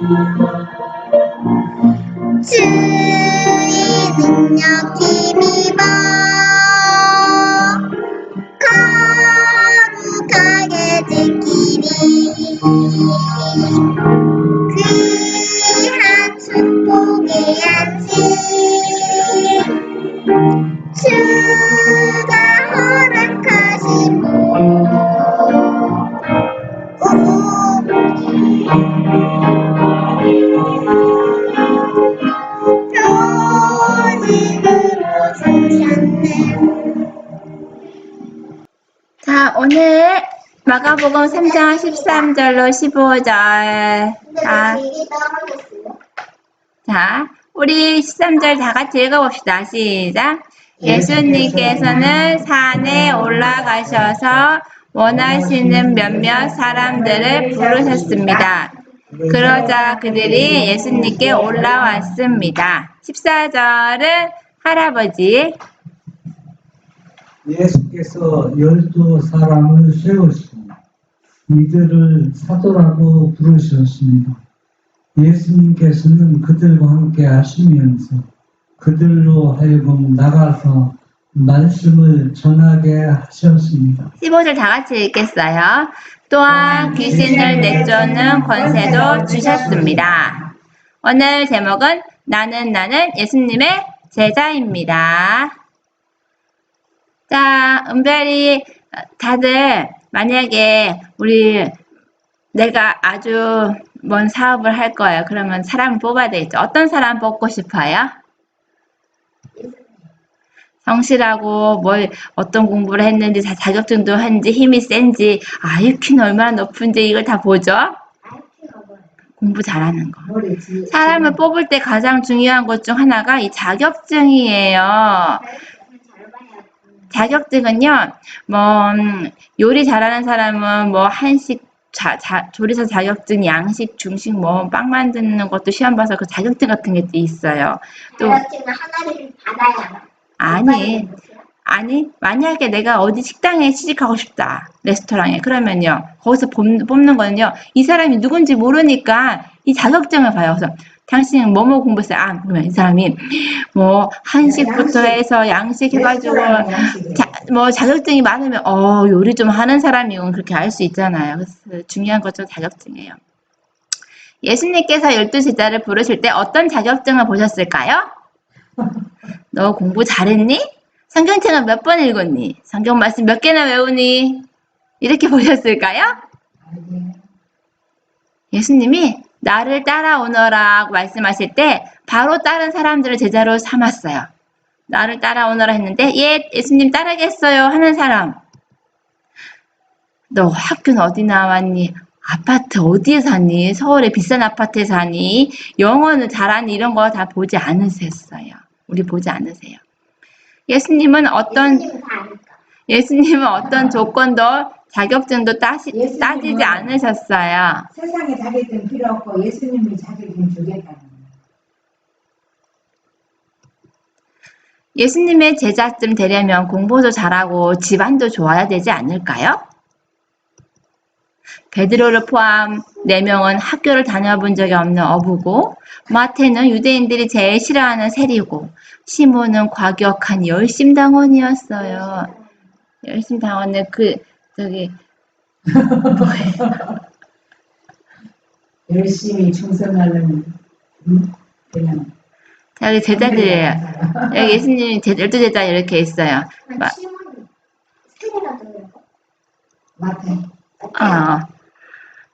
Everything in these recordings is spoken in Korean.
주의 능력 힘입어 거룩하게 지키리 귀한 축복의 안식 주가 허락하신 표징으로 주셨네. 자, 오늘 마가복음 3장 13절로 15절. 자, 우리 13절 다 같이 읽어봅시다. 시작. 예수님께서는 산에 올라가셔서 원하시는 몇몇 사람들을 부르셨습니다. 그러자 그들이 예수님께 올라왔습니다. 14절은 할아버지. 예수께서 12사람을 세우시고 이들을 사도라고 부르셨습니다. 예수님께서는 그들과 함께 하시면서 그들로 하여금 나가서 말씀을 전하게 하셨습니다. 15절 다 같이 읽겠어요. 또한 귀신을 내쫓는 권세도 주셨습니다. 오늘 제목은 나는 예수님의 제자입니다. 자, 은별이 다들 만약에 내가 아주 뭔 사업을 할 거예요. 그러면 사람을 뽑아야 되겠죠. 어떤 사람 뽑고 싶어요? 성실하고 어떤 공부를 했는지 자격증도 한지 힘이 센지 IQ는 얼마나 높은지 이걸 다 보죠. 공부 잘하는 거. 사람을 뽑을 때 가장 중요한 것 중 하나가 이 자격증이에요. 자격증은요, 요리 잘하는 사람은 한식, 조리사 자격증, 양식, 중식, 빵 만드는 것도 시험 봐서 그 자격증 같은 게 있어요. 또, 자격증은 하나를 받아야 아니, 만약에 내가 어디 식당에 취직하고 싶다, 레스토랑에, 그러면요, 거기서 뽑는 거는요, 이 사람이 누군지 모르니까 이 자격증을 봐요. 그래서 당신은 뭐뭐 공부했어요? 그러면 이 사람이 한식부터 해서 양식 해가지고 자격증이 많으면 요리 좀 하는 사람이군 그렇게 알 수 있잖아요. 그래서 중요한 것도 자격증이에요. 예수님께서 12제자를 부르실 때 어떤 자격증을 보셨을까요? 너 공부 잘했니? 성경책은 몇 번 읽었니? 성경 말씀 몇 개나 외우니? 이렇게 보셨을까요? 예수님이 나를 따라오너라고 말씀하실 때 바로 다른 사람들을 제자로 삼았어요. 나를 따라오너라 했는데 예수님 따르겠어요 하는 사람. 너 학교는 어디 나왔니? 아파트 어디에 사니? 서울의 비싼 아파트에 사니? 영어는 잘하니? 이런 거 다 보지 않으셨어요. 우리 보지 않으세요. 예수님은 어떤 조건도 자격증도 따지지 않으셨어요. 세상에 자격증 필요 없고 예수님이 자격증 주겠다는 거예요. 예수님의 제자쯤 되려면 공부도 잘하고 집안도 좋아야 되지 않을까요? 베드로를 포함 4명은 학교를 다녀본 적이 없는 어부고, 마태는 유대인들이 제일 싫어하는 세리고, 시몬은 과격한 열심당원이었어요. 열심당원은 열심히 충성하는 그냥 여기 제자들이에요. 여기 예수님 12제자 이렇게 있어요. 마태.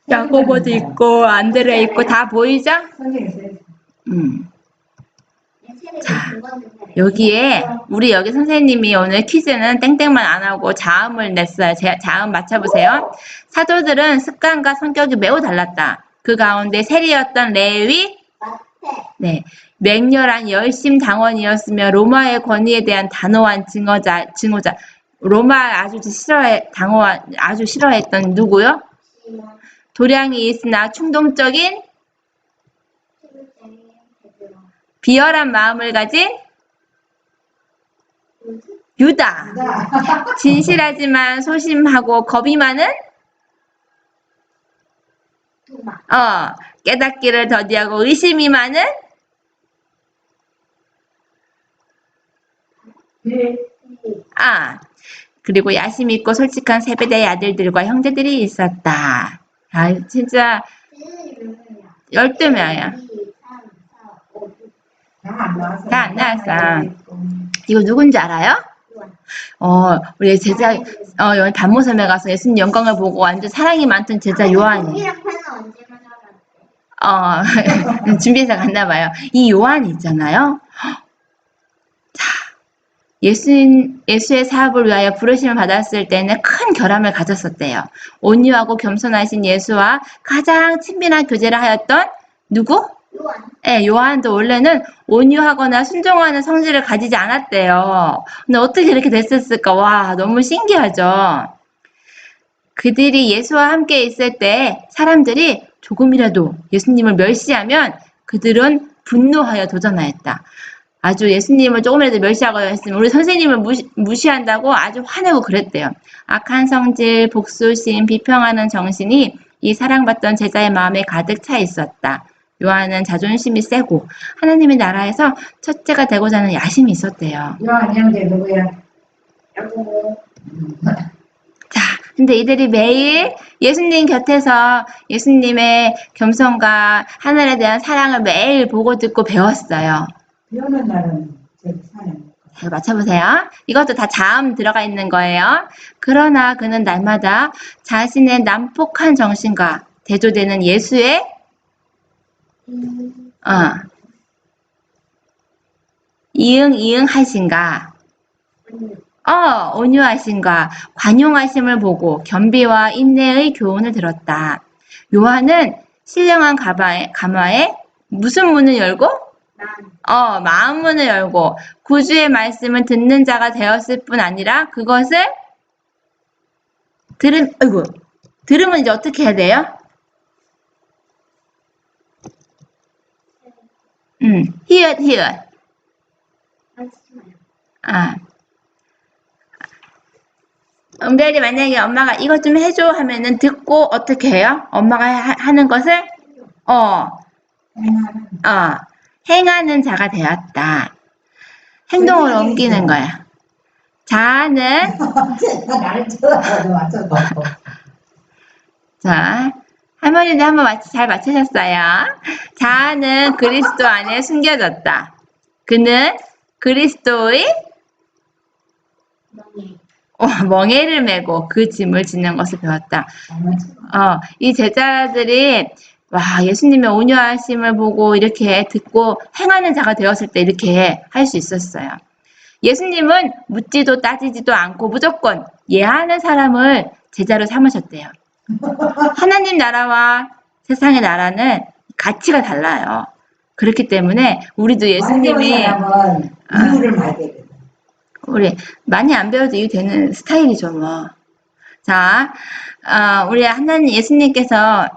야고보도 있고 안드레 있고 다 보이죠? 자, 여기에 우리 여기 선생님이 오늘 퀴즈는 땡땡만 안 하고 자음을 냈어요. 자음 맞춰보세요. 사도들은 습관과 성격이 매우 달랐다. 그 가운데 세리였던 레위, 네, 맹렬한 열심당원이었으며 로마의 권위에 대한 단호한 증오자. 로마 아주 싫어했던 누구요? 도량이 있으나 충동적인 비열한 마음을 가진 유다. 진실하지만 소심하고 겁이 많은 도마. 깨닫기를 더디하고 의심이 많은 네. 그리고 야심 있고 솔직한 세베대의 아들들과 형제들이 있었다. 진짜 12명이야. 다안 나왔어. 다안 나왔어. 이거 누군지 알아요? 우리 제자, 여기 단모섬에 가서 예수님 영광을 보고 완전 사랑이 많던 제자 요한이. 우리랑 편은 언제 만나봤대? 준비해서 갔나 봐요. 이 요한이 있잖아요. 자, 예수의 사업을 위하여 부르심을 받았을 때는 큰 결함을 가졌었대요. 온유하고 겸손하신 예수와 가장 친밀한 교제를 하였던 누구? 요한. 네, 요한도 원래는 온유하거나 순종하는 성질을 가지지 않았대요. 근데 어떻게 이렇게 됐었을까? 와, 너무 신기하죠? 그들이 예수와 함께 있을 때 사람들이 조금이라도 예수님을 멸시하면 그들은 분노하여 도전하였다. 아주 예수님을 조금이라도 멸시하고 했으면 우리 선생님을 무시한다고 아주 화내고 그랬대요. 악한 성질, 복수심, 비평하는 정신이 이 사랑받던 제자의 마음에 가득 차 있었다. 요한은 자존심이 세고 하나님의 나라에서 첫째가 되고자 하는 야심이 있었대요. 요한 형제 누구야? 여보. 자, 근데 이들이 매일 예수님 곁에서 예수님의 겸손과 하늘에 대한 사랑을 매일 보고 듣고 배웠어요. 비 오는 날은 저기 산에. 잘 맞춰보세요. 이것도 다 자음 들어가 있는 거예요. 그러나 그는 날마다 자신의 난폭한 정신과 대조되는 예수의 이응하신가 온유하신가 관용하심을 보고 겸비와 인내의 교훈을 들었다. 요한은 신령한 가마에 무슨 문을 열고? 마음 문을 열고 구주의 말씀을 듣는 자가 되었을 뿐 아니라 그것을 들으면 이제 어떻게 해야 돼요? 히읗. 은별이 만약에 엄마가 이것 좀 해줘 하면은 듣고 어떻게 해요? 엄마가 하는 것을 행하는 자가 되었다. 행동으로 옮기는 거야. 자아는 나를 쳐다봐도 맞춰봐. 자, 할머니도 한번 잘 맞추셨어요. 자아는 그리스도 안에 숨겨졌다. 그는 그리스도의 멍에를 메고 그 짐을 짓는 것을 배웠다. 이 제자들이 예수님의 온유하심을 보고 이렇게 듣고 행하는 자가 되었을 때 이렇게 할 수 있었어요. 예수님은 묻지도 따지지도 않고 무조건 예하는 사람을 제자로 삼으셨대요. 하나님 나라와 세상의 나라는 가치가 달라요. 그렇기 때문에 우리도 예수님이 이유를 봐야 되거든. 우리 많이 안 배워도 이유 되는 스타일이죠, 뭐. 자, 우리 하나님 예수님께서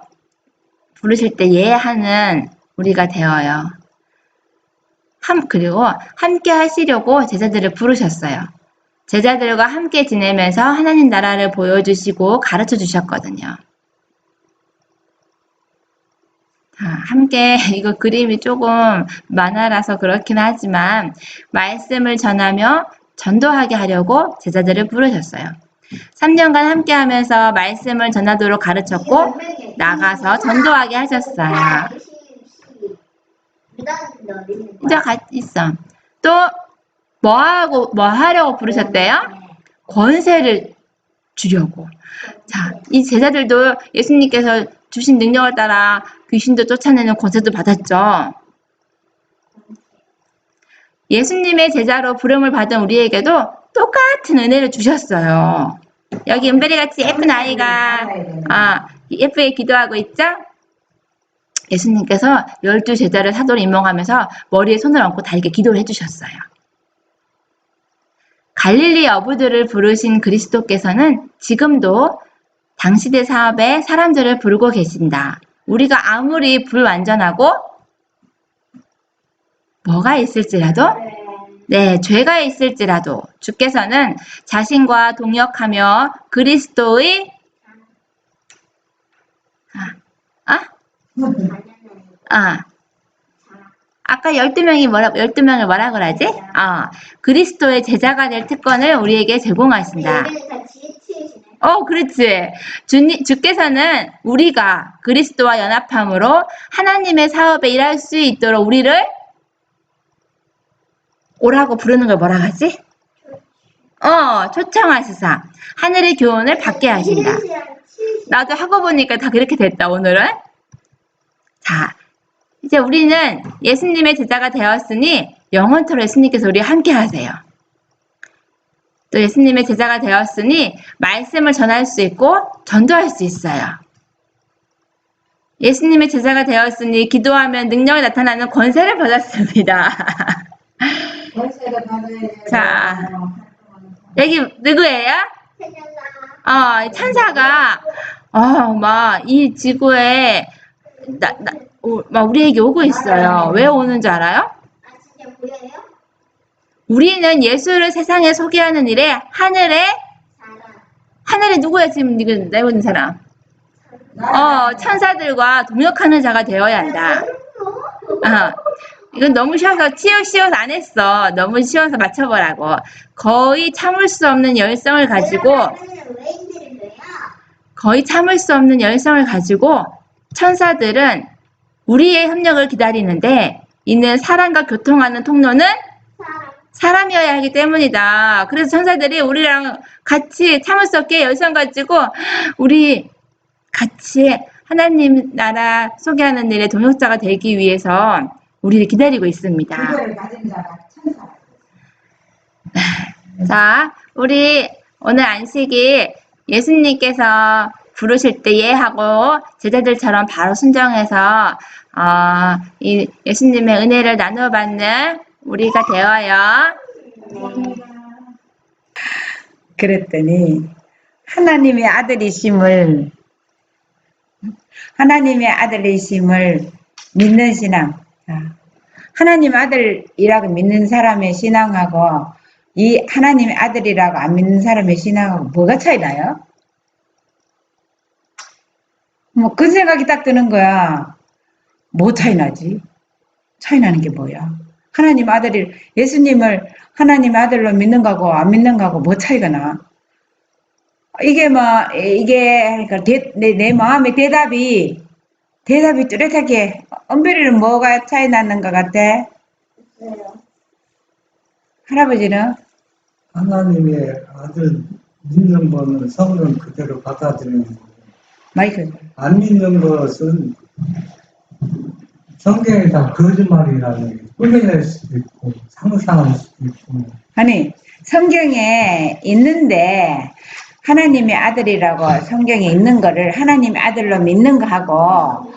부르실 때 예하는 우리가 되어요. 그리고 함께 하시려고 제자들을 부르셨어요. 제자들과 함께 지내면서 하나님 나라를 보여주시고 가르쳐 주셨거든요. 함께 이거 그림이 조금 만화라서 그렇긴 하지만 말씀을 전하며 전도하게 하려고 제자들을 부르셨어요. 3년간 함께 하면서 말씀을 전하도록 가르쳤고 나가서 전도하게 하셨어요. 이제 같이 있어. 또 뭐 하려고 부르셨대요? 권세를 주려고. 자, 이 제자들도 예수님께서 주신 능력을 따라 귀신도 쫓아내는 권세도 받았죠. 예수님의 제자로 부름을 받은 우리에게도 똑같은 은혜를 주셨어요. 여기 은별이같이 예쁜 아이가 예쁘게 기도하고 있죠? 예수님께서 12제자를 사도로 임명하면서 머리에 손을 얹고 다 이렇게 기도를 해주셨어요. 갈릴리 어부들을 부르신 그리스도께서는 지금도 당시대 사업에 사람들을 부르고 계신다. 우리가 아무리 불완전하고 뭐가 있을지라도 죄가 있을지라도 주께서는 자신과 동역하며 그리스도의 아, 아까 12명이 12명을 뭐라 그러지? 그리스도의 제자가 될 특권을 우리에게 제공하신다. 얘네들 다 지혜치시네. 그렇지. 주께서는 우리가 그리스도와 연합함으로 하나님의 사업에 일할 수 있도록 우리를 오라고 부르는 걸 뭐라 하지? 초청하시사. 하늘의 교훈을 받게 하신다. 나도 하고 보니까 다 그렇게 됐다, 오늘은. 자, 이제 우리는 예수님의 제자가 되었으니 영원토록 예수님께서 우리와 함께 하세요. 또 예수님의 제자가 되었으니 말씀을 전할 수 있고 전도할 수 있어요. 예수님의 제자가 되었으니 기도하면 능력이 나타나는 권세를 받았습니다. 월세를 받아야 돼. 자, 여기 누구예요? 천사가 막 이 지구에 막 우리에게 오고 있어요. 왜 오는 줄 알아요? 진짜 보여요? 우리는 예수를 세상에 소개하는 일에 하늘에 누구야 지금 이거 내보는 사람? 천사들과 동역하는 자가 되어야 한다. 이건 너무 쉬워서 안 했어. 너무 쉬워서 맞춰보라고. 거의 참을 수 없는 열성을 가지고 천사들은 우리의 협력을 기다리는데 이는 사람과 교통하는 통로는 사람이어야 하기 때문이다. 그래서 천사들이 우리랑 같이 참을 수 없게 열성 가지고 우리 같이 하나님 나라 소개하는 일에 동역자가 되기 위해서 우리를 기다리고 있습니다. 그거를 가진 자가 천사. 자, 우리 오늘 안식일 예수님께서 부르실 때 예하고 제자들처럼 바로 순종해서 이 예수님의 은혜를 나누어 받는 우리가 되어요. 그랬더니 하나님의 아들이심을 믿는 신앙, 하나님 아들이라고 믿는 사람의 신앙하고 이 하나님의 아들이라고 안 믿는 사람의 신앙하고 뭐가 차이 나요? 뭐 그 생각이 딱 드는 거야. 뭐 차이 나지? 차이 나는 게 뭐야? 예수님을 하나님 아들로 믿는 거하고 안 믿는 거하고 뭐 차이가 나? 이게 그러니까 내 마음의 대답이 뚜렷하게, 은별이는 뭐가 차이 나는 것 같아? 할아버지는? 하나님의 아들 믿는 거는 성령 그대로 받아들이는 거고, 마이크. 안 믿는 것은 성경에 다 거짓말이라는 게 꾸며낼 수도 있고 상상할 수도 있고. 아니, 성경에 있는데 하나님의 아들이라고 성경에 있는 거를 하나님의 아들로 믿는 거하고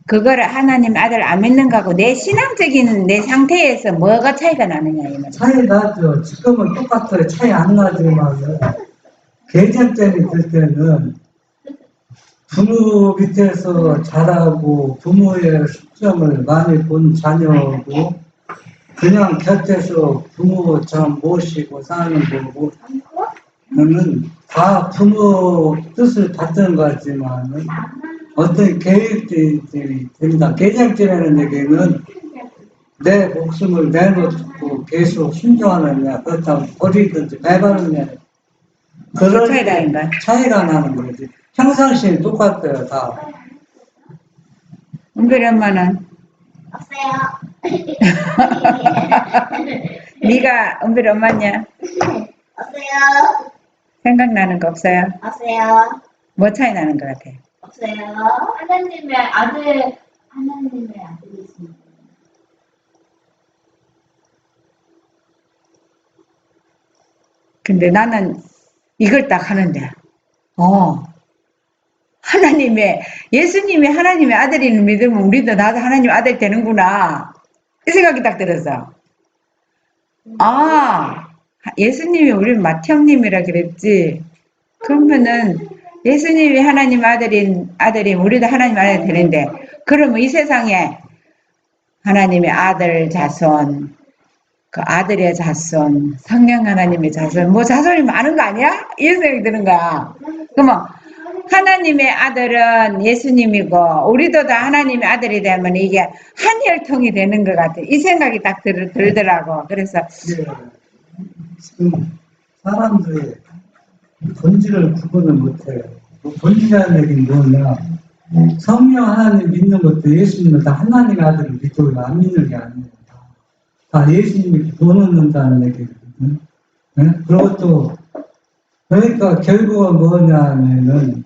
그거를 하나님 아들 안 믿는 거하고 내 신앙적인 내 상태에서 뭐가 차이가 나느냐 이 말이야. 차이 나죠. 지금은 똑같아요. 차이 안 나지만 개념점이 들 때는 부모 밑에서 자라고 부모의 숙점을 많이 본 자녀고 그냥 곁에서 부모처럼 모시고 사는 거고 는 다 부모 뜻을 받는 거지만 어떤 계획들이 됩니다. 개념점이라는 얘기는 내 목숨을 내놓고 계속 순종하느냐 그렇다면 버리든지 매발하느냐 그런 차이가 나는 거지. 평상시에 똑같아요 다. 은별이 엄마는? 없어요. 네가 은별이 엄마냐? 없어요. 생각나는 거 없어요? 없어요. 뭐 차이 나는 것 같아? 없어요. 하나님의 아들이십니다. 근데 나는 이걸 딱 하는데, 예수님이 하나님의 아들인 믿으면 우리도 나도 하나님 아들 되는구나. 이 생각이 딱 들었어. 예수님이 우리 마태형님이라 그랬지. 그러면은 예수님이 하나님 아들인 우리도 하나님 아들 되는데, 그러면 이 세상에 하나님의 아들 자손, 그 아들의 자손, 성령 하나님의 자손, 뭐 자손이 많은 거 아니야? 이런 생각이 드는 거야. 그러면 하나님의 아들은 예수님이고 우리도 다 하나님의 아들이 되면 이게 한 혈통이 되는 것 같아. 이 생각이 딱 들더라고. 그래서 이게 지금 사람들이 본질을 구분을 못해요. 본질이라는 얘기는 뭐냐? 성령 하나님 믿는 것도 예수님을 다 하나님의 아들을 믿고 안 믿는 게 아니에요. 다 예수님이 구원한다는 얘기거든요. 네? 그것도 그러니까 결국은 뭐냐면은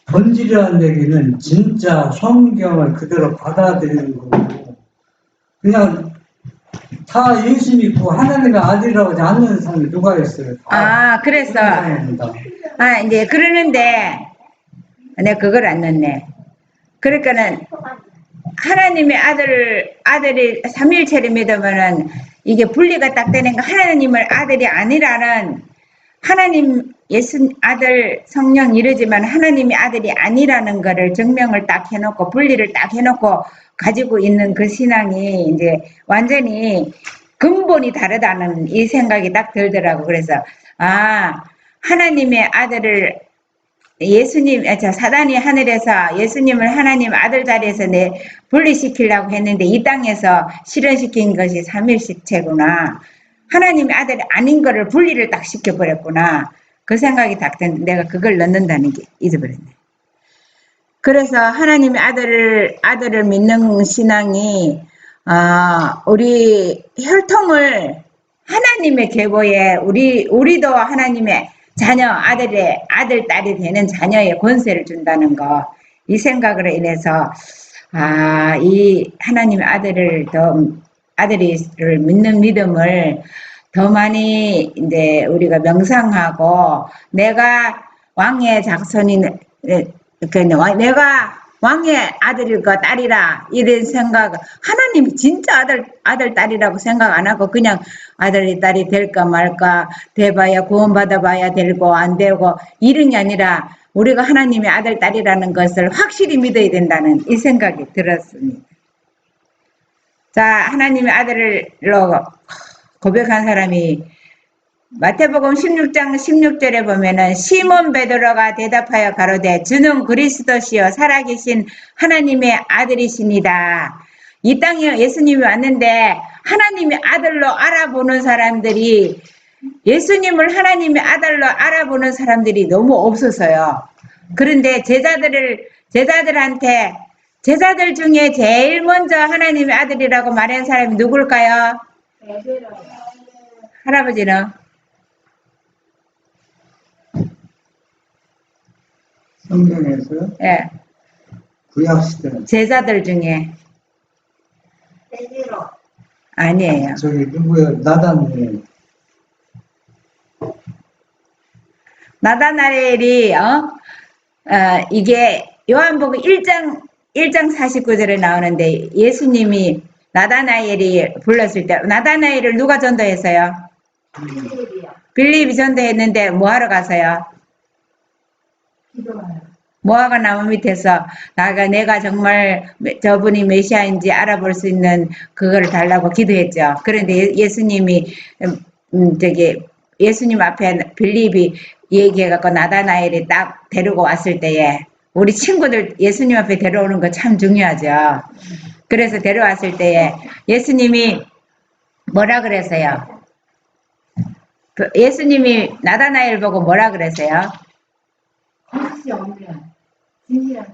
본질이라는 얘기는 진짜 성경을 그대로 받아들이는 거고 그냥 다 예수 믿고 하나님의 아들이라고 하지 않는 사람이 누가 있어요? 그래서 사람입니다. 이제 그러는데 내가 그걸 안 넣네. 그러니까는 하나님의 아들이 삼일체를 믿으면은 이게 분리가 딱 되는 거 하나님을 아들이 아니라는 하나님 예수 아들 성령 이러지만 하나님의 아들이 아니라는 거를 증명을 딱 해놓고 분리를 딱 해놓고 가지고 있는 그 신앙이 이제 완전히 근본이 다르다는 이 생각이 딱 들더라고. 그래서 하나님의 아들을 사단이 하늘에서 예수님을 하나님 아들 자리에서 분리시키려고 했는데 이 땅에서 실현시킨 것이 삼일식체구나. 하나님의 아들이 아닌 거를 분리를 딱 시켜버렸구나. 그 생각이 딱 드는데 내가 그걸 넣는다는 게 잊어버렸네. 그래서 하나님의 아들을 믿는 신앙이 우리 혈통을 하나님의 계보에 우리도 하나님의 자녀 아들 딸이 되는 자녀의 권세를 준다는 거 이 생각으로 인해서 이 하나님의 아들을 믿는 믿음을 더 많이 이제 우리가 명상하고 내가 왕의 자손이 내가 왕의 아들이고 딸이라 이런 생각 하나님이 진짜 아들 딸이라고 생각 안 하고 그냥 아들이 딸이 될까 말까 돼봐야 구원받아봐야 되고 안 되고 이런 게 아니라 우리가 하나님의 아들 딸이라는 것을 확실히 믿어야 된다는 이 생각이 들었습니다. 자, 하나님의 아들로 고백한 사람이 마태복음 16장 16절에 보면은 시몬 베드로가 대답하여 가로되 주는 그리스도시요 살아계신 하나님의 아들이십니다. 이 땅에 예수님이 왔는데 하나님의 아들로 알아보는 사람들이 예수님을 하나님의 아들로 알아보는 사람들이 너무 없어서요. 그런데 제자들 중에 제일 먼저 하나님의 아들이라고 말한 사람이 누굴까요? 할아버지는? 성경에서 예. 구약시대 제자들 중에 베드로. 아니에요. 저기 누구야? 나단이 나다나엘이 이게 요한복음 1장 49절에 나오는데 예수님이 나다나엘이 불렀을 때 나다나엘을 누가 전도했어요? 빌립이 전도했는데 뭐하러 가서요? 모아가 나무 밑에서 내가 정말 저분이 메시아인지 알아볼 수 있는 그거를 달라고 기도했죠. 그런데 예수님이 예수님 앞에 빌립이 얘기해갖고 나다나엘이 딱 데리고 왔을 때에 우리 친구들 예수님 앞에 데려오는 거 참 중요하죠. 그래서 데려왔을 때에 예수님이 뭐라 그랬어요? 예수님이 나다나엘 보고 뭐라 그랬어요? 혹시 없는 진실한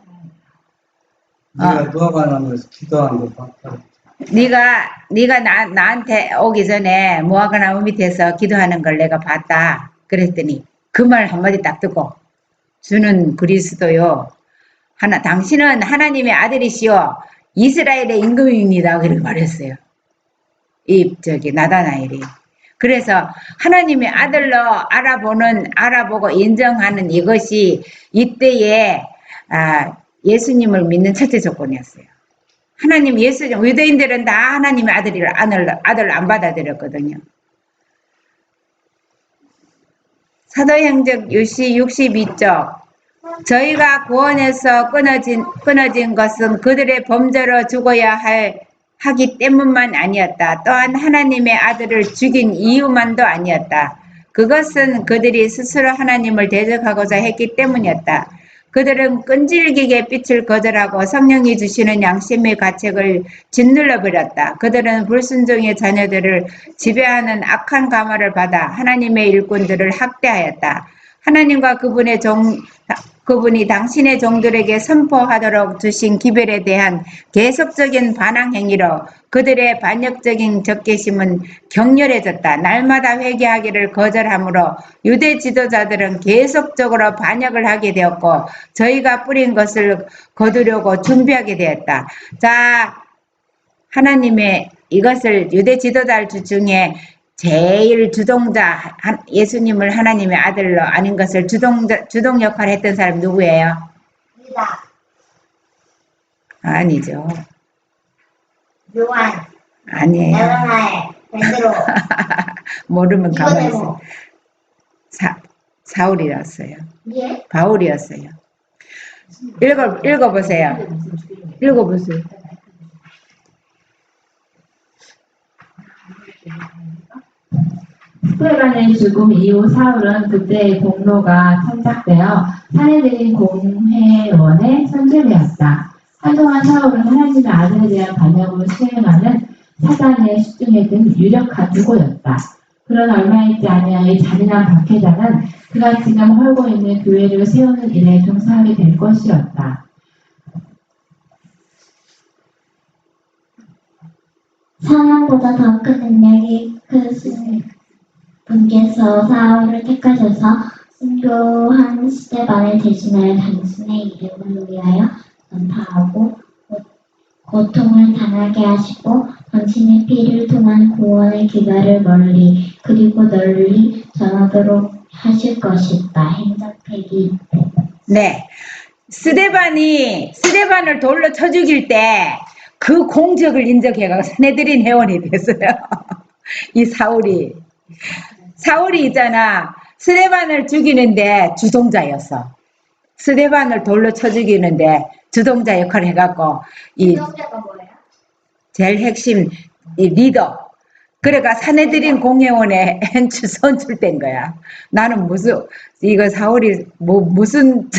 네가 누아가 나면서 기도한 거 봤다. 네가 나한테 오기 전에 모아가 나무 밑에서 기도하는 걸 내가 봤다. 그랬더니 그 말 한마디 딱 듣고 주는 그리스도요. 당신은 하나님의 아들이시오. 이스라엘의 임금입니다. 그렇게 말했어요. 나다나엘이. 그래서 하나님의 아들로 알아보고 인정하는 이것이 이때에 예수님을 믿는 첫째 조건이었어요. 유대인들은 다 하나님의 아들을 안 받아들였거든요. 사도행전 62쪽 저희가 구원에서 끊어진 것은 그들의 범죄로 죽어야 하기 때문만 아니었다. 또한 하나님의 아들을 죽인 이유만도 아니었다. 그것은 그들이 스스로 하나님을 대적하고자 했기 때문이었다. 그들은 끈질기게 빛을 거절하고 성령이 주시는 양심의 가책을 짓눌러 버렸다. 그들은 불순종의 자녀들을 지배하는 악한 가마를 받아 하나님의 일꾼들을 학대하였다. 하나님과 그분이 당신의 종들에게 선포하도록 주신 기별에 대한 계속적인 반항 행위로 그들의 반역적인 적개심은 격렬해졌다. 날마다 회개하기를 거절하므로 유대 지도자들은 계속적으로 반역을 하게 되었고 저희가 뿌린 것을 거두려고 준비하게 되었다. 자, 하나님의 이것을 유대 지도자들 중에 제일 주동자 예수님을 하나님의 아들로 아닌 것을 주동 역할을 했던 사람 누구예요? 유다, 아니죠. 요한, 아니에요. 나가나엘, 베드로, 모르면 가만히 있어요. 니고데모. 사울이었어요. 예? 바울이었어요. 읽어보세요. 읽어보세요. 스테반의 죽음 이후 사울은 그때의 공로가 참작되어 사내들인 공회원의 선제되었다. 한동안 사울은 하나님의 아들에 대한 반역을 수행하는 사단의 수중에 든 유력한 두고였다. 그러나 얼마 있지 아니하여 이 잔인한 박해자는 그가 지금 헐고 있는 교회를 세우는 일에 종사하게 될 것이었다. 사람보다 더 큰 능력이 크신 분께서 사울을 택하셔서 순교한 스데반을 대신하여 당신의 이름을 위하여 전파하고 고통을 당하게 하시고 당신의 피를 통한 구원의 기사를 멀리 그리고 널리 전하도록 하실 것이다. 행적폐기. 네. 스데반을 돌로 쳐 죽일 때 그 공적을 인정해가지고 사내들인 회원이 됐어요. 이 사울이 있잖아. 스데반을 죽이는데 주동자였어. 스데반을 돌로 쳐 죽이는데 주동자 역할을 해갖고 이 주동자가 뭐예요? 제일 제일 핵심 이 리더. 그래가 사내들인 공회원에 선출된 거야. 나는 이거 사울이 무슨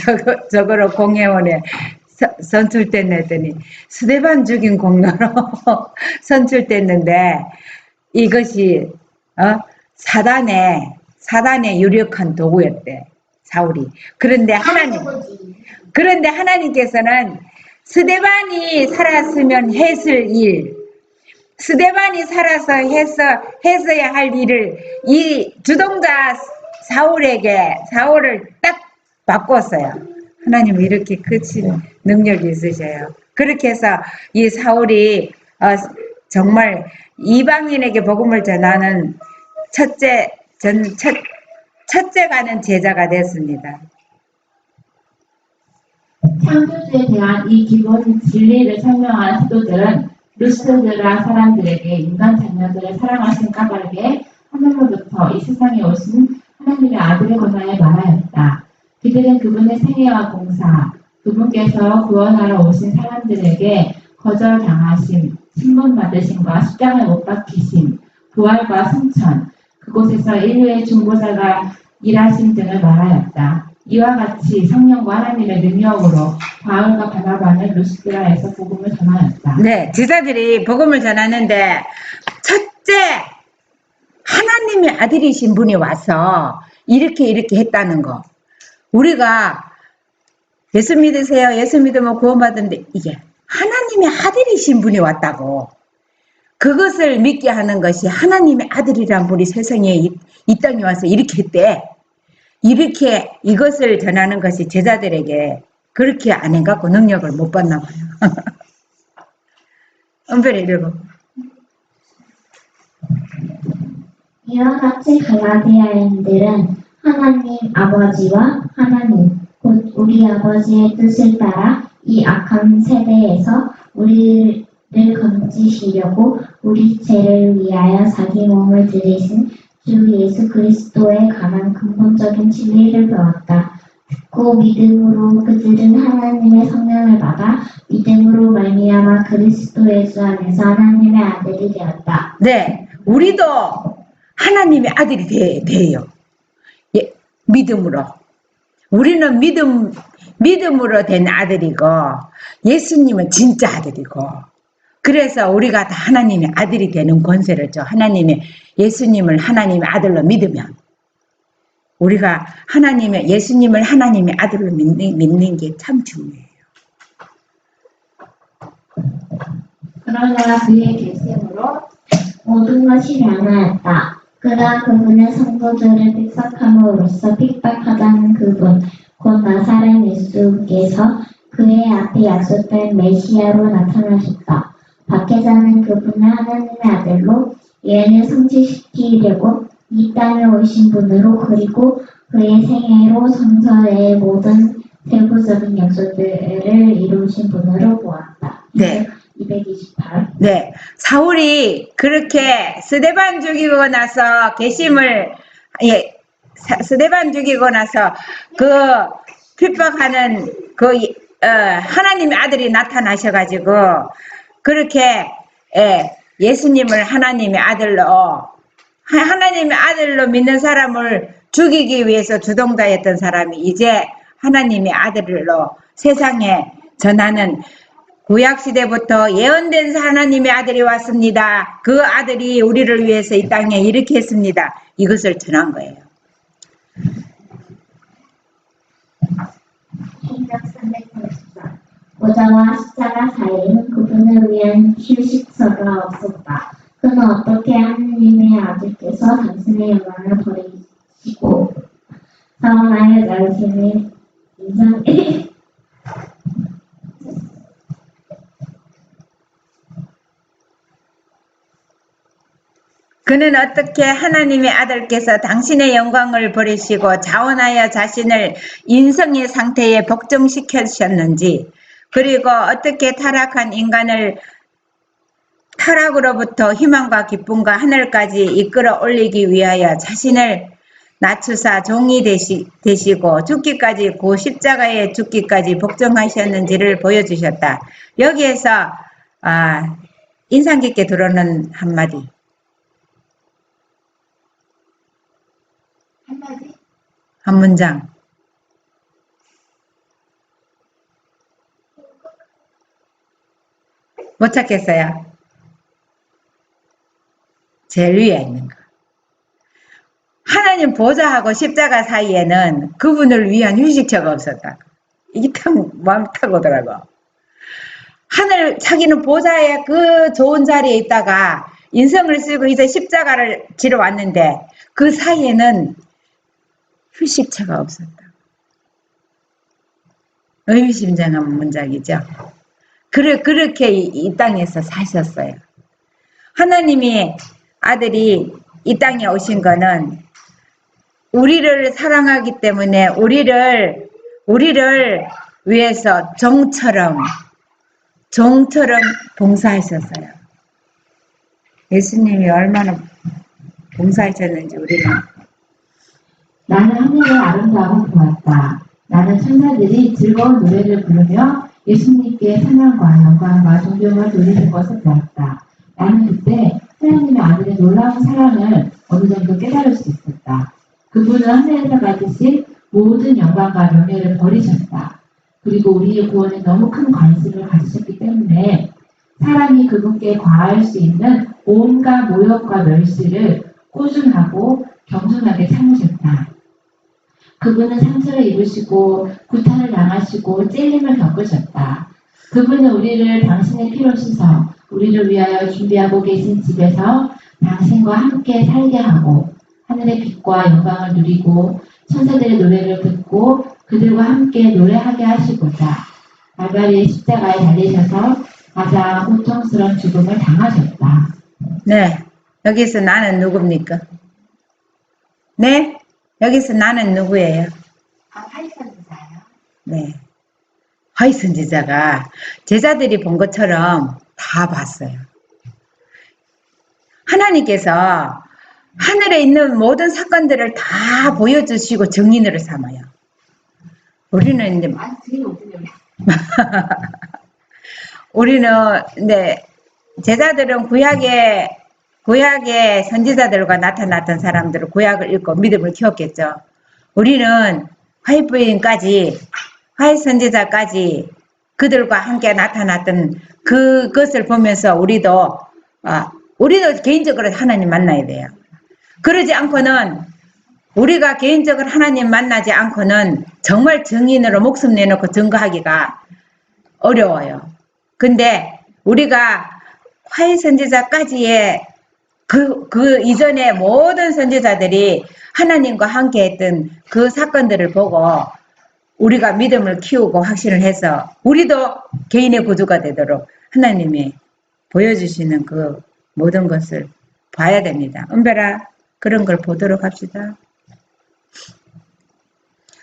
저거로 공회원에 선출됐네 했더니 스데반 죽인 공로로 선출됐는데 이것이 사단의 유력한 도구였대. 사울이. 그런데 하나님께서는 스데반이 살았으면 했을 일, 스데반이 살아서 했어야 할 일을 이 주동자 사울을 딱 바꿨어요. 하나님은 이렇게 크신 능력이 있으셔요. 그렇게 해서 이 사울이 정말 이방인에게 복음을 전하는 첫째 가는 제자가 됐습니다. 창조주에 대한 이 기본 진리를 설명한 사도들은 루스드라 사람들에게 인간 자녀들을 사랑하신 까닭에 하늘로부터 이 세상에 오신 하나님의 아들을 권하여 말하였다. 그들은 그분의 생애와 공사, 그분께서 구원하러 오신 사람들에게 거절당하심, 신문받으심과 십자가에 못 박히심, 부활과 승천, 그곳에서 인류의 중보자가 일하심 등을 말하였다. 이와 같이 성령과 하나님의 능력으로 바울과 바나바는 루스드라에서 복음을 전하였다. 네, 제자들이 복음을 전하는데 첫째 하나님의 아들이신 분이 와서 이렇게 했다는 거. 우리가 예수 믿으세요. 예수 믿으면 구원받는데 이게 하나님의 아들이신 분이 왔다고. 그것을 믿게 하는 것이 하나님의 아들이란 분이 세상에 이 땅에 와서 이렇게 했대. 이렇게 이것을 전하는 것이 제자들에게 그렇게 안 해갖고 능력을 못 받나 봐요. 은별이 읽어. 이와 같이 갈라디아인들은 하나님 아버지와 하나님 곧 우리 아버지의 뜻을 따라 이 악한 세대에서 우리를 건지시려고 우리 죄를 위하여 자기 몸을 들이신 주 예수 그리스도에 관한 근본적인 진리를 배웠다. 듣고 믿음으로 그들은 하나님의 성령을 받아 믿음으로 말미암아 그리스도 예수 안에서 하나님의 아들이 되었다. 네, 우리도 하나님의 아들이 돼요. 예, 믿음으로. 우리는 믿음으로 된 아들이고 예수님은 진짜 아들이고 그래서 우리가 다 하나님의 아들이 되는 권세를 줘. 예수님을 하나님의 아들로 믿으면 우리가 예수님을 하나님의 아들로 믿는 게 참 중요해요. 그러나 그의 계심으로 모든 것이 변하였다. 그가 그분의 성도들을 핍박함으로써 핍박하던 그분 곧 나사렛 예수께서 그의 앞에 약속된 메시아로 나타나셨다. 박해자는 그분을 하나님의 아들로 예언을 성취시키려고 이 땅에 오신 분으로 그리고 그의 생애로 성서의 모든 세부적인 약속들을 이루신 분으로 보았다. 네. 228. 네. 사울이 그렇게 스데반 죽이고 나서 스데반 죽이고 나서 그 핍박하는 하나님의 아들이 나타나셔가지고 그렇게 예수님을 하나님의 아들로 믿는 사람을 죽이기 위해서 주동자였던 사람이 이제 하나님의 아들로 세상에 전하는 구약시대부터 예언된 하나님의 아들이 왔습니다. 그 아들이 우리를 위해서 이 땅에 이렇게 했습니다. 이것을 전한 거예요. 신약 384. 보좌와 십자가 사이에는 그분을 위한 휴식처가 없었다. 그는 어떻게 하나님의 아들께서 당신의 영광을 버리시고 사원하여 자신의 인생에 그는 어떻게 하나님의 아들께서 당신의 영광을 버리시고 자원하여 자신을 인성의 상태에 복종시키셨는지 그리고 어떻게 타락한 인간을 타락으로부터 희망과 기쁨과 하늘까지 이끌어 올리기 위하여 자신을 낮추사 종이 되시고 죽기까지 그 십자가의 죽기까지 복종하셨는지를 보여주셨다. 여기에서 인상 깊게 들어오는 한마디. 한 문장. 못 찾겠어요. 제일 위에 있는 거. 하나님 보좌하고 십자가 사이에는 그분을 위한 휴식처가 없었다. 이게 참 마음 타고 오더라고. 자기는 보좌에 그 좋은 자리에 있다가 인성을 쓰고 이제 십자가를 지러 왔는데 그 사이에는 휴식처가 없었다. 의미심장한 문장이죠. 그렇게 이 땅에서 사셨어요. 하나님이 아들이 이 땅에 오신 거는 우리를 사랑하기 때문에 우리를 위해서 종처럼 봉사하셨어요. 예수님이 얼마나 봉사하셨는지 우리는. 나는 하늘의 아름다움을 보았다. 나는 천사들이 즐거운 노래를 부르며 예수님께 찬양과 영광과 존경을 돌리는 것을 보았다. 나는 그때 하나님의 아들의 놀라운 사랑을 어느 정도 깨달을 수 있었다. 그분은 하늘에서 받으신 모든 영광과 명예를 버리셨다. 그리고 우리의 구원에 너무 큰 관심을 가지셨기 때문에 사람이 그분께 과할 수 있는 온갖 모욕과 멸시를 꾸준하고 겸손하게 참으셨다. 그분은 상처를 입으시고 구타를 당하시고 찔림을 겪으셨다. 그분은 우리를 당신의 피로 씻어 우리를 위하여 준비하고 계신 집에서 당신과 함께 살게 하고 하늘의 빛과 영광을 누리고 천사들의 노래를 듣고 그들과 함께 노래하게 하시고자 갈바리의 십자가에 달리셔서 가장 고통스러운 죽음을 당하셨다. 네, 여기서 나는 누굽니까? 네, 여기서 나는 누구예요? 하이선지자예요. 네, 하이 선지자가 제자들이 본 것처럼 다 봤어요. 하나님께서 하늘에 있는 모든 사건들을 다 보여주시고 증인으로 삼아요. 우리는 이제 우리는 네, 제자들은 구약의 선지자들과 나타났던 사람들은 구약을 읽고 믿음을 키웠겠죠. 우리는 화이부인까지 화이선지자까지 그들과 함께 나타났던 그것을 보면서 우리도 개인적으로 하나님 만나야 돼요. 그러지 않고는 우리가 개인적으로 하나님 만나지 않고는 정말 증인으로 목숨 내놓고 증거하기가 어려워요. 근데 우리가 화해 선지자까지의 그 이전에 모든 선지자들이 하나님과 함께 했던 그 사건들을 보고 우리가 믿음을 키우고 확신을 해서 우리도 개인의 구주가 되도록 하나님이 보여주시는 그 모든 것을 봐야 됩니다. 은별아, 그런 걸 보도록 합시다.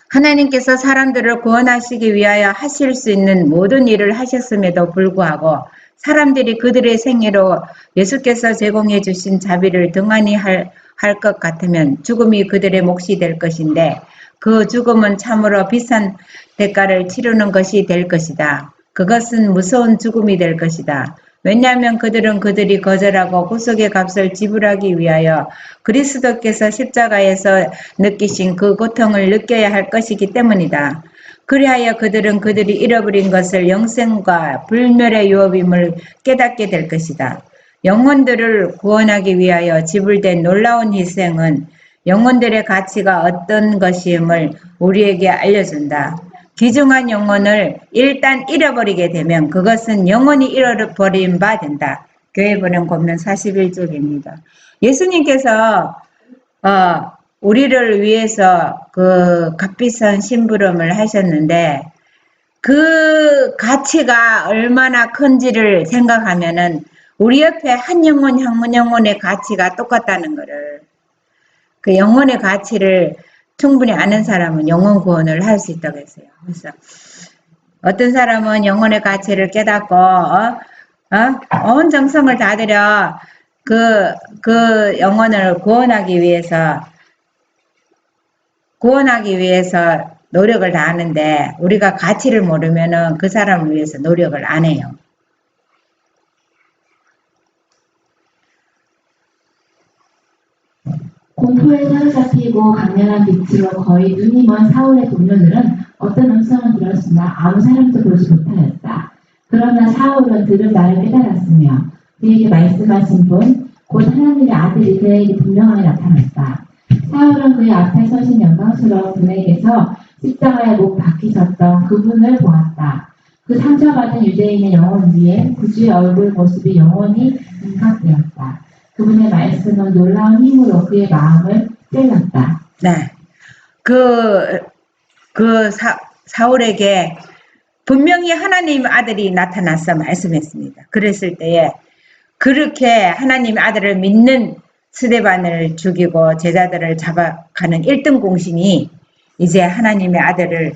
하나님께서 사람들을 구원하시기 위하여 하실 수 있는 모든 일을 하셨음에도 불구하고 사람들이 그들의 생애로 예수께서 제공해 주신 자비를 등한히 할 것 같으면 죽음이 그들의 몫이 될 것인데 그 죽음은 참으로 비싼 대가를 치르는 것이 될 것이다. 그것은 무서운 죽음이 될 것이다. 왜냐하면 그들은 그들이 거절하고 구속의 값을 지불하기 위하여 그리스도께서 십자가에서 느끼신 그 고통을 느껴야 할 것이기 때문이다. 그리하여 그들은 그들이 잃어버린 것을 영생과 불멸의 유업임을 깨닫게 될 것이다. 영혼들을 구원하기 위하여 지불된 놀라운 희생은 영혼들의 가치가 어떤 것임을 우리에게 알려준다. 귀중한 영혼을 일단 잃어버리게 되면 그것은 영원히 잃어버린 바 된다. 교회 보낸 권면 41쪽입니다. 예수님께서 우리를 위해서 그 값비싼 심부름을 하셨는데 그 가치가 얼마나 큰지를 생각하면은 우리 옆에 한 영혼 한 영혼의 가치가 똑같다는 것을 그 영혼의 가치를 충분히 아는 사람은 영혼 구원을 할 수 있다고 했어요. 그래서 어떤 사람은 영혼의 가치를 깨닫고 온 정성을 다들여 그 영혼을 구원하기 위해서 노력을 다하는데 우리가 가치를 모르면은 그 사람을 위해서 노력을 안 해요. 공포에 사로잡히고 강렬한 빛으로 거의 눈이 먼 사울의 동료들은 어떤 음성을 들었으나 아무 사람도 보지 못하였다. 그러나 사울은 들은 말을 깨달았으며 그에게 말씀하신 분, 곧 하나님의 아들이 그에게 분명하게 나타났다. 사울은 그의 앞에 서신 영광스러운 분에게서 십자가에 못 박히셨던 그분을 보았다. 그 상처받은 유대인의 영혼 위에 구주의 얼굴 모습이 영원히 임각되었다. 그분의 말씀은 놀라운 힘으로 그의 마음을 찔렀다. 네. 사울에게 분명히 하나님 아들이 나타나서 말씀했습니다. 그랬을 때에 그렇게 하나님 아들을 믿는 스데반을 죽이고 제자들을 잡아가는 1등 공신이 이제 하나님의 아들을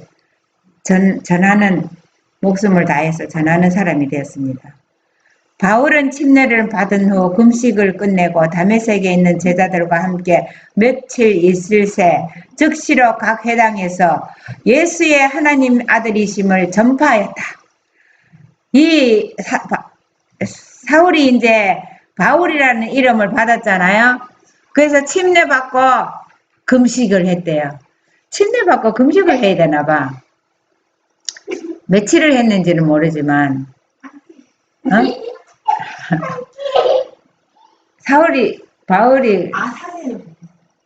전하는 목숨을 다해서 전하는 사람이 되었습니다. 바울은 침례를 받은 후 금식을 끝내고 다메섹에 있는 제자들과 함께 며칠 있을새 즉시로 각 회당에서 예수의 하나님 아들이심을 전파하였다. 이 사울이 이제 바울이라는 이름을 받았잖아요. 그래서 침례받고 금식을 했대요. 침례받고 금식을 해야 되나 봐. 며칠을 했는지는 모르지만 바울이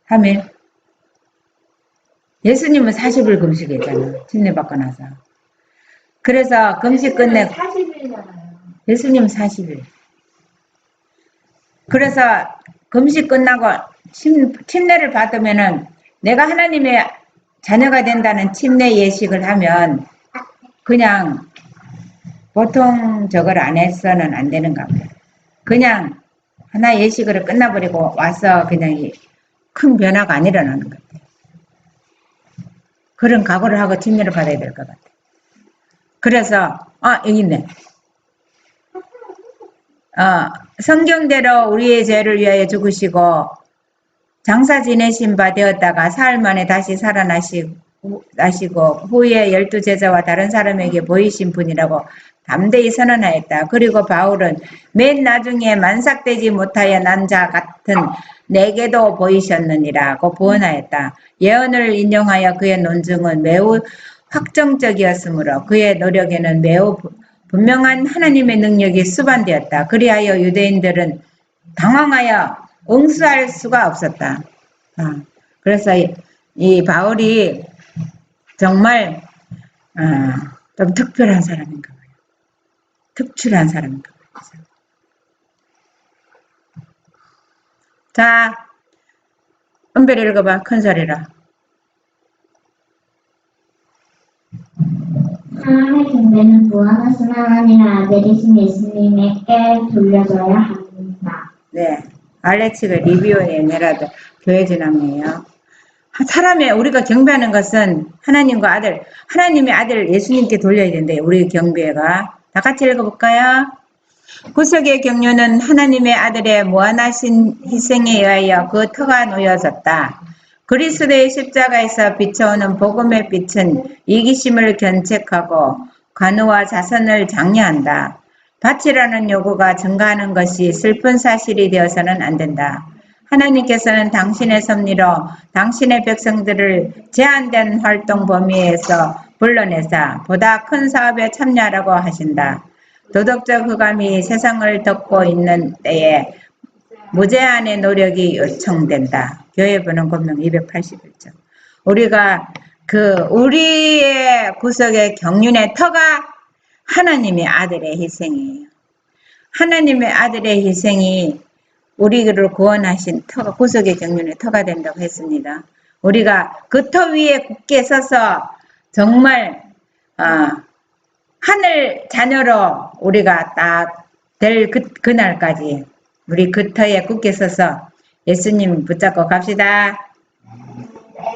3일. 예수님은 40일 금식했잖아. 침례받고 나서. 그래서 금식 끝내고 40일이잖아요. 예수님은 40일. 그래서 금식 끝나고 침례를 받으면은 내가 하나님의 자녀가 된다는 침례 예식을 하면 그냥 보통 저걸 안 해서는 안 되는가 봐요. 그냥 하나 예식으로 끝나버리고 와서 그냥 큰 변화가 안 일어나는 것 같아요. 그런 각오를 하고 침례를 받아야 될 것 같아요. 그래서 여기 있네. 성경대로 우리의 죄를 위하여 죽으시고 장사 지내신 바 되었다가 사흘 만에 다시 살아나시고 나시고 후에 12제자와 다른 사람에게 보이신 분이라고 담대히 선언하였다. 그리고 바울은 맨 나중에 만삭되지 못하여 난 자 같은 내게도 보이셨느니라고 부언하였다. 예언을 인용하여 그의 논증은 매우 확정적이었으므로 그의 노력에는 매우 분명한 하나님의 능력이 수반되었다. 그리하여 유대인들은 당황하여 응수할 수가 없었다. 그래서 이 바울이 정말 좀 특별한 사람인가 봐요. 특출한 사람인가 봐요. 자, 은별이 읽어봐. 큰 소리로. 하나님의 경배는 무한하신 하나님의 아들이신 예수님에게 돌려줘야 합니다. 네. 알렉스가 리뷰에 내라도 교회 지남이에요. 사람의 우리가 경배하는 것은 하나님과 아들, 하나님의 아들 예수님께 돌려야 된대요. 우리 경배가. 다 같이 읽어볼까요? 구속의 경륜은 하나님의 아들의 무한하신 희생에 의하여 그 터가 놓여졌다. 그리스도의 십자가에서 비춰오는 복음의 빛은 이기심을 견책하고 관우와 자선을 장려한다. 바치라는 요구가 증가하는 것이 슬픈 사실이 되어서는 안 된다. 하나님께서는 당신의 섭리로 당신의 백성들을 제한된 활동 범위에서 불러내사 보다 큰 사업에 참여하라고 하신다. 도덕적 흑암이 세상을 덮고 있는 때에 무제한의 노력이 요청된다. 교회번호 권명 281점. 우리가 우리의 구속의 경륜의 터가 하나님의 아들의 희생이에요. 하나님의 아들의 희생이 우리를 구원하신 터가 구속의 경륜의 터가 된다고 했습니다. 우리가 그 터 위에 굳게 서서 정말 하늘 자녀로 우리가 딱 될 그날까지 우리 그 터에 굳게 서서 예수님 붙잡고 갑시다.